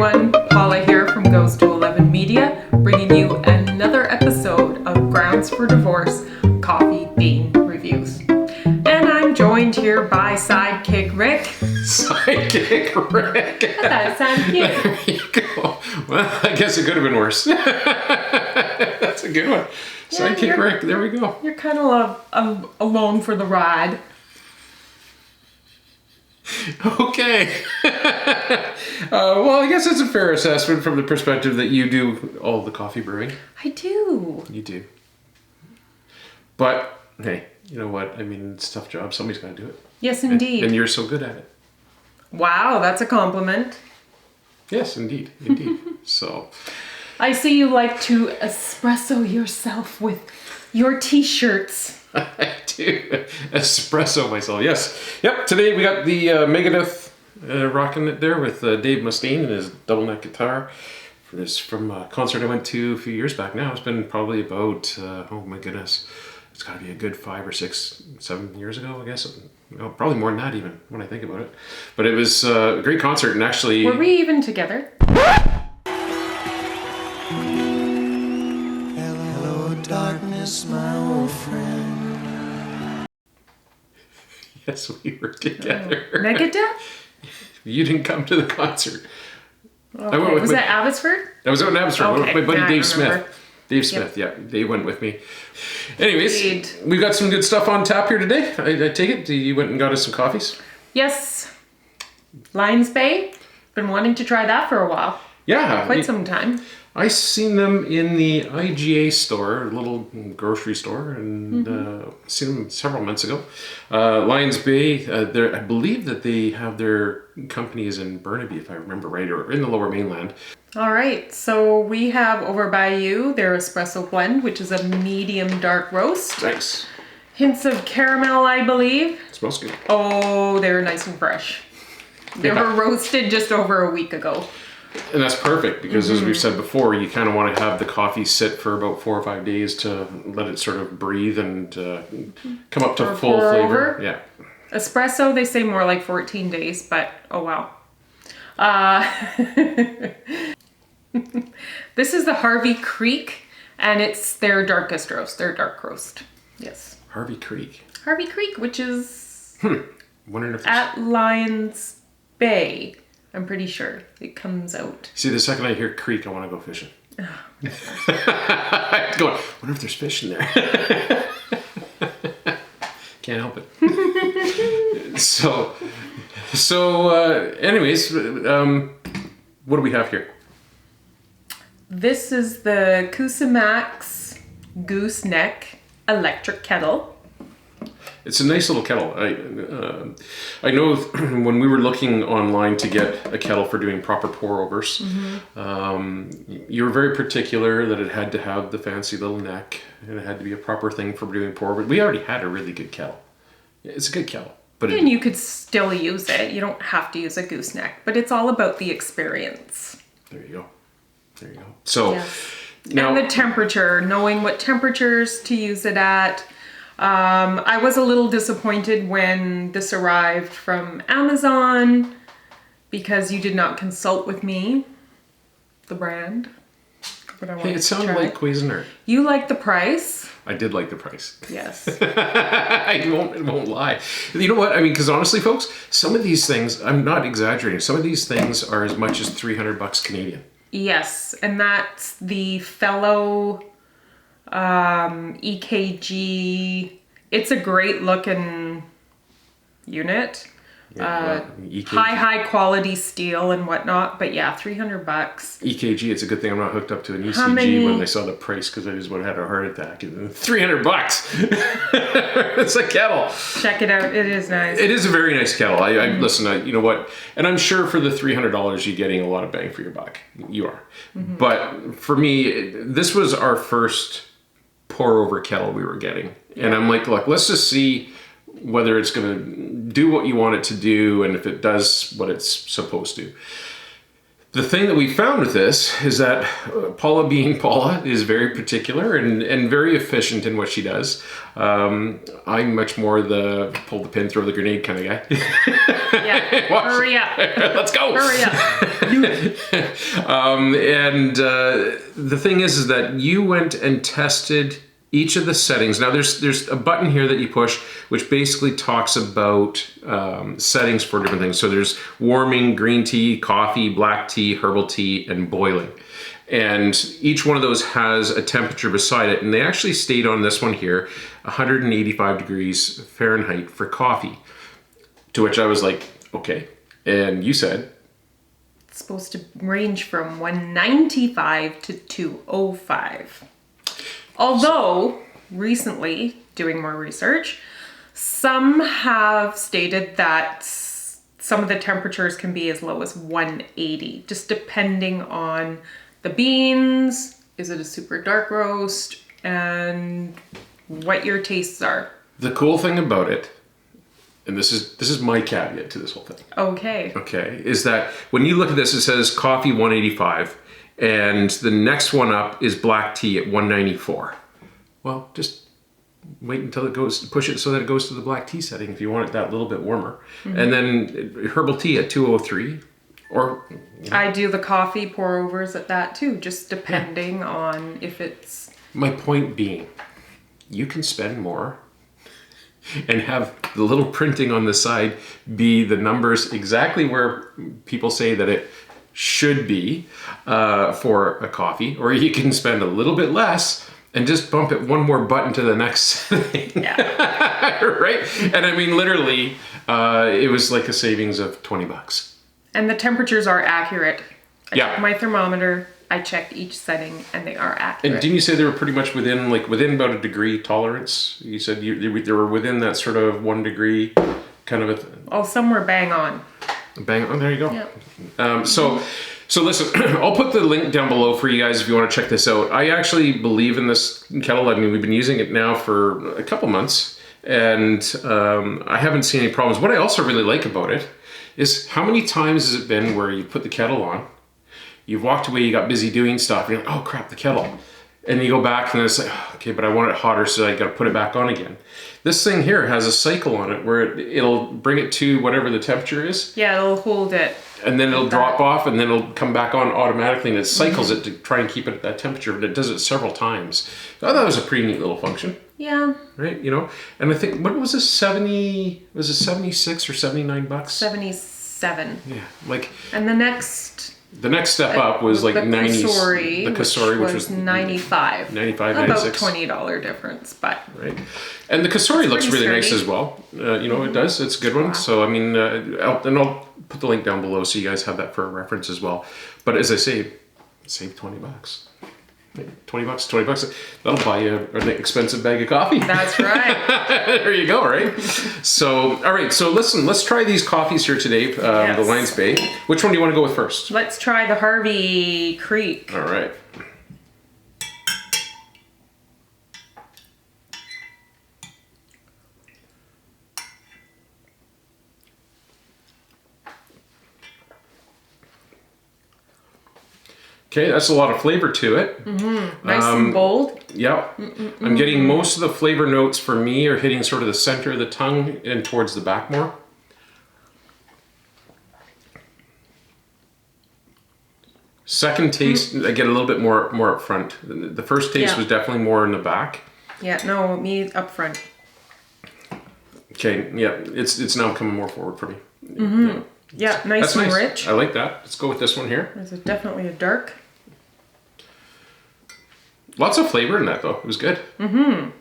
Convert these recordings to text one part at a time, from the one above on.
everyone, Paula here from Goes to 11 Media, bringing you another episode of Grounds for Divorce Coffee Bean Reviews. And I'm joined here by Sidekick Rick. Sidekick Rick. That sounds cute. There you go. Well, I guess it could have been worse. That's a good one. Sidekick Rick, there we go. You're kind of alone for the ride. Okay. Well, I guess it's a fair assessment from the perspective that you do all the coffee brewing. I do. You do. But, hey, you know what? I mean, it's a tough job. Somebody's got to do it. Yes, indeed. And you're so good at it. Wow, that's a compliment. Yes, indeed. Indeed. So. I see you like to espresso yourself with your t-shirts. I do. Espresso myself, yes. Yep, today we got the Megadeth rocking it there with Dave Mustaine and his double neck guitar. From a concert I went to a few years back now. It's been probably about, oh my goodness, it's got to be a good 5 or 6, 7 years ago, I guess. Oh, probably more than that even, when I think about it. But it was a great concert, and actually... Were we even together? Hello, darkness, my old friend. Yes, we were together. Megadeth? You didn't come to the concert. Okay. Was that Abbotsford? That was out in Abbotsford. Okay. With my buddy Yeah, Dave I remember. Smith. Dave Smith, yeah. They went with me. Anyways, Indeed. we've got some good stuff on tap here today. I take it you went and got us some coffees? Yes. Lions Bay. Been wanting to try that for a while. Yeah. Quite some time. I seen them in the IGA store, a little grocery store, and seen them several months ago. Lions Bay, I believe that they have their companies in Burnaby, if I remember right, or in the Lower Mainland. All right, so we have over by you their espresso blend, which is a medium dark roast. Nice. Hints of caramel, I believe. Smells good. Oh, they're nice and fresh. They were roasted just over a week ago. And that's perfect because, as we've said before, you kind of want to have the coffee sit for about 4 or 5 days to let it sort of breathe and come up to full pour flavor. over. Yeah. Espresso, they say more like 14 days, but oh wow. This is the Harvey Creek, and it's their darkest roast, their dark roast. Yes. Harvey Creek. Harvey Creek, which is Wondering if at Lions Bay. I'm pretty sure it comes out. See, the second I hear creek, I want to go fishing. Going, wonder if there's fish in there. Can't help it. Anyways, what do we have here? This is the Cusimax Gooseneck electric kettle. It's a nice little kettle. I know when we were looking online to get a kettle for doing proper pour overs, you were very particular that it had to have the fancy little neck and it had to be a proper thing for doing pour over. We already had a really good kettle. It's a good kettle. But And you could still use it. You don't have to use a gooseneck, but it's all about the experience. There you go. There you go. So and now the temperature, knowing what temperatures to use it at. I was a little disappointed when this arrived from Amazon because you did not consult with me, the brand. But I wanted it sounded like Cuisinart. You like the price? I did like the price. Yes. I won't lie. You know what? I mean, because honestly, folks, some of these things, I'm not exaggerating, some of these things are as much as $300 Canadian. Yes, and that's the Fellow EKG. It's a great looking unit. EKG. High quality steel and whatnot, but yeah, $300. EKG, it's a good thing I'm not hooked up to an How ECG many- when I saw the price because I just would have had a heart attack. And $300. It's a kettle. Check it out. It is nice. It is a very nice kettle. Listen, you know what? And I'm sure for the $300, you're getting a lot of bang for your buck. You are. But for me, this was our first pour over kettle we were getting. And I'm like, look, let's just see whether it's going to do what you want it to do and if it does what it's supposed to. The thing that we found with this is that Paula, being Paula, is very particular and very efficient in what she does. I'm much more the pull the pin, throw the grenade kind of guy. Yeah, hurry up. Let's go. Hurry up. The thing is that you went and tested each of the settings. Now there's a button here that you push, which basically talks about settings for different things. So there's warming, green tea, coffee, black tea, herbal tea, and boiling. And each one of those has a temperature beside it. And they actually stayed on this one here, 185 degrees Fahrenheit for coffee. To which I was like, okay. And you said? It's supposed to range from 195 to 205. Although, recently, doing more research, some have stated that some of the temperatures can be as low as 180, just depending on the beans, is it a super dark roast, and what your tastes are. The cool thing about it, and this is my caveat to this whole thing. Okay. Okay, is that when you look at this, it says coffee 185. And the next one up is black tea at 194. Well, just wait until it goes, push it so that it goes to the black tea setting if you want it that little bit warmer. Mm-hmm. And then herbal tea at 203. Or I do the coffee pour overs at that too, just depending on if it's... My point being, you can spend more and have the little printing on the side be the numbers exactly where people say that it should be for a coffee, or you can spend a little bit less and just bump it one more button to the next thing. Yeah. Right? And I mean, literally, it was like a savings of $20. And the temperatures are accurate. I Yeah. took my thermometer, I checked each setting, and they are accurate. And didn't you say they were pretty much within about a degree tolerance? You said they were within that sort of 1 degree kind of Oh, some were bang on. Bang. Oh, there you go. Yeah. So listen, I'll put the link down below for you guys if you want to check this out. I actually believe in this kettle. I mean, we've been using it now for a couple months, and I haven't seen any problems. What I also really like about it is how many times has it been where you put the kettle on, you've walked away, you got busy doing stuff, and you're like, oh crap, the kettle. And you go back and it's like, oh, okay, but I want it hotter, so I got to put it back on again. This thing here has a cycle on it where it'll bring it to whatever the temperature is. Yeah, it'll hold it. And then it'll drop off, and then it'll come back on automatically, and it cycles it to try and keep it at that temperature, but it does it several times. So I thought it was a pretty neat little function. Yeah. Right, you know? And I think, what was this, 76 or $79? 77. Yeah, like... And the next step up was like 90s. Cosori, The Cosori, which was 95. 95, about 96. $20 difference, but... Right. And the Cosori looks really sturdy. nice as well. You know, it does. It's a good one. Wow. So, I mean, I'll put the link down below so you guys have that for a reference as well. But as I say, save $20. $20. That'll buy you an expensive bag of coffee. That's right. There you go, right? So, all right. So listen, let's try these coffees here today. Yes. The Lions Bay. Which one do you want to go with first? Let's try the Harvey Creek. All right. Okay, that's a lot of flavor to it. Mm-hmm. Nice and bold. Yeah. I'm getting most of the flavor notes for me are hitting sort of the center of the tongue and towards the back more. Second taste, I get a little bit more up front. The first taste was definitely more in the back. Yeah, no, me up front. Okay, yeah, it's now coming more forward for me. Mm-hmm. Yeah, nice and rich. I like that. Let's go with this one here. There's definitely a dark. Lots of flavor in that, though. It was good. Mm-hmm.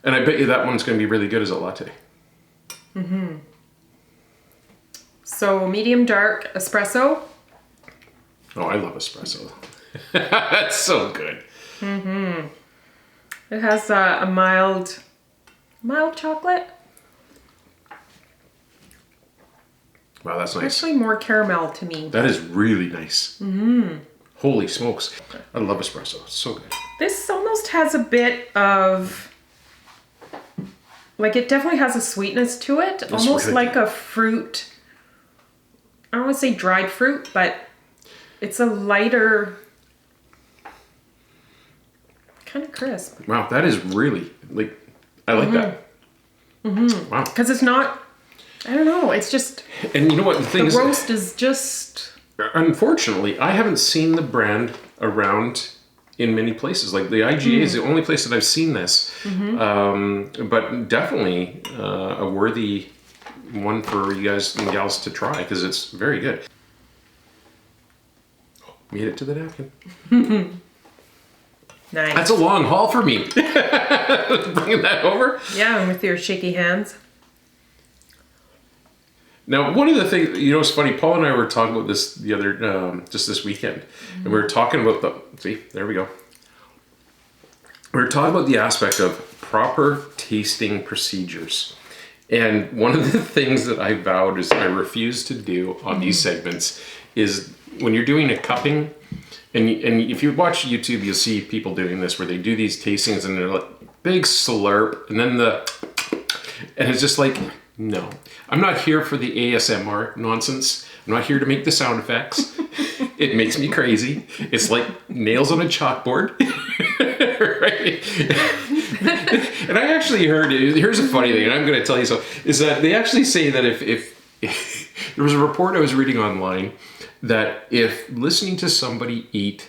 And I bet you that one's going to be really good as a latte. Mm-hmm. So, medium dark espresso. Oh, I love espresso. That's so good. Mm-hmm. It has a mild chocolate. Wow, that's nice. Actually, more caramel to me. That is really nice. Mm-hmm. Holy smokes. I love espresso. It's so good. This almost has a bit of... Like, it definitely has a sweetness to it. Almost really like a fruit... I don't want to say dried fruit, but... It's a lighter, kind of crisp. Wow, that is really, like, I like that. Wow. Because it's not, I don't know, it's just, And you know what the thing the is? roast is just, Unfortunately, I haven't seen the brand around in many places. Like the IGA is the only place that I've seen this. But definitely a worthy one for you guys and gals to try because it's very good. Made it to the napkin. nice. That's a long haul for me. Bringing that over. Yeah, and with your shaky hands. Now, one of the things, you know, it's funny, Paul and I were talking about this the other, just this weekend. And we were talking about see, there we go. We were talking about the aspect of proper tasting procedures. And one of the things that I vowed is I refuse to do on these segments is when you're doing a cupping, and if you watch YouTube, you'll see people doing this where they do these tastings and they're like big slurp, and then and it's just like, no. I'm not here for the ASMR nonsense. I'm not here to make the sound effects. It makes me crazy. It's like nails on a chalkboard. Right? And I actually heard, here's a funny thing, and I'm going to tell you so, is that they actually say that if there was a report I was reading online that if listening to somebody eat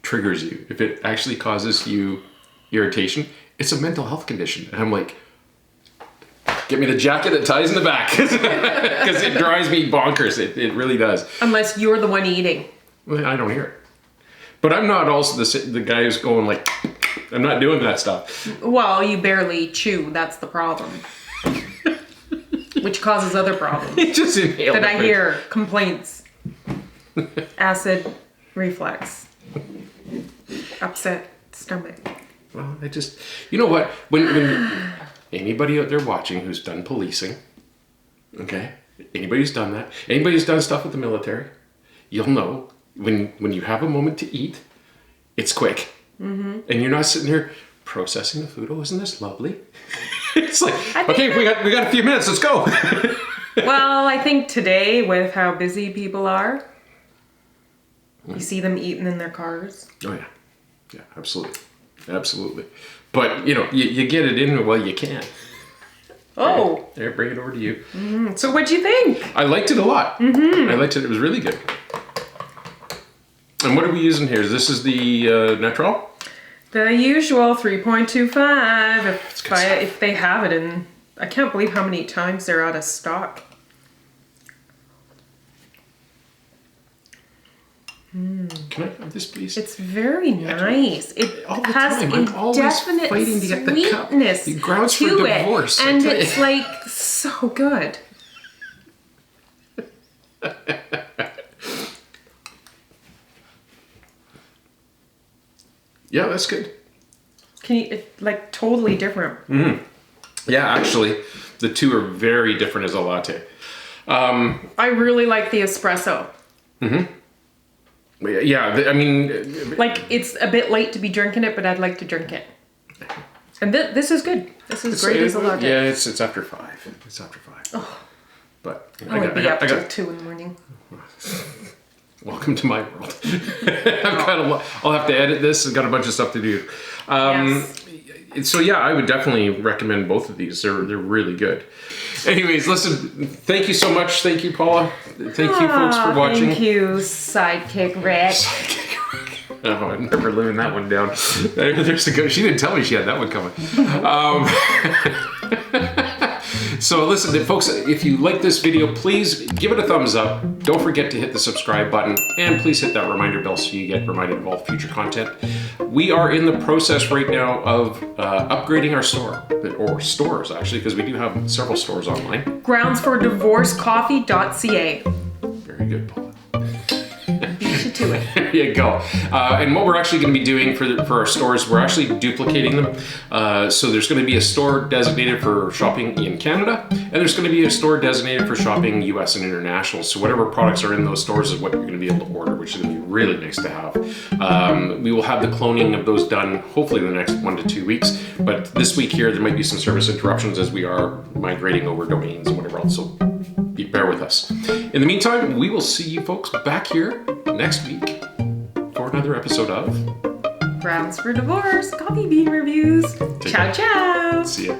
triggers you, if it actually causes you irritation, it's a mental health condition. And I'm like, get me the jacket that ties in the back because it drives me bonkers. It really does. Unless you're the one eating. Well, I don't hear it. But I'm not also the guy who's going like, I'm not doing that stuff. Well, you barely chew. That's the problem. Which causes other problems. Just inhale. That I hear complaints. Acid reflux. Upset stomach. Well, I just, you know what? When anybody out there watching who's done policing, okay? Anybody who's done that, anybody who's done stuff with the military, you'll know when you have a moment to eat, it's quick. And you're not sitting here processing the food. Oh, isn't this lovely? It's like, okay, we got a few minutes. Let's go. Well, I think today with how busy people are, you see them eating in their cars. Oh yeah, yeah, absolutely, absolutely. But you know, you get it in while you can. Oh, there, bring it over to you. So what'd you think? I liked it a lot. I liked it. It was really good. And what are we using here? This is the Natural? The usual 3.25. If they have it in, I can't believe how many times they're out of stock. Can I have this, please? It's very nice. It all the has time. a I'm always definite fighting to get the cup. sweetness The grounds for to divorce, it, I and tell you. it's like so good. Yeah, that's good. Like totally different. Yeah, actually, the two are very different as a latte. I really like the espresso. Yeah, I mean... Like, it's a bit late to be drinking it, but I'd like to drink it. And this is good. This is great as a latte. Yeah, it's after 5. It's after 5. Oh, But I would be up till 2 in the morning. Welcome to my world. I'll have to edit this. I've got a bunch of stuff to do. Yes. So yeah, I would definitely recommend both of these. They're really good. Anyways, listen, thank you so much. Thank you, Paula. Thank you folks for watching. Thank you, Sidekick Rick. Oh, I'm never living that one down. There's the go. She didn't tell me she had that one coming. So listen, folks, if you like this video, please give it a thumbs up. Don't forget to hit the subscribe button, and please hit that reminder bell so you get reminded of all future content. We are in the process right now of upgrading our store, or stores actually, because we do have several stores online. Groundsfordivorcecoffee.ca. Very good, Paula. Beat you to it. There you go. And what we're actually going to be doing for our stores, we're actually duplicating them. So there's going to be a store designated for shopping in Canada, and there's going to be a store designated for shopping US and international. So whatever products are in those stores is what you're going to be able to order, which is going to be really nice to have. We will have the cloning of those done hopefully in the next 1 to 2 weeks. But this week here, there might be some service interruptions as we are migrating over domains and whatever else. So bear with us. In the meantime, we will see you folks back here next week for another episode of Grounds for Divorce, Coffee Bean Reviews. Ciao, ciao. See ya.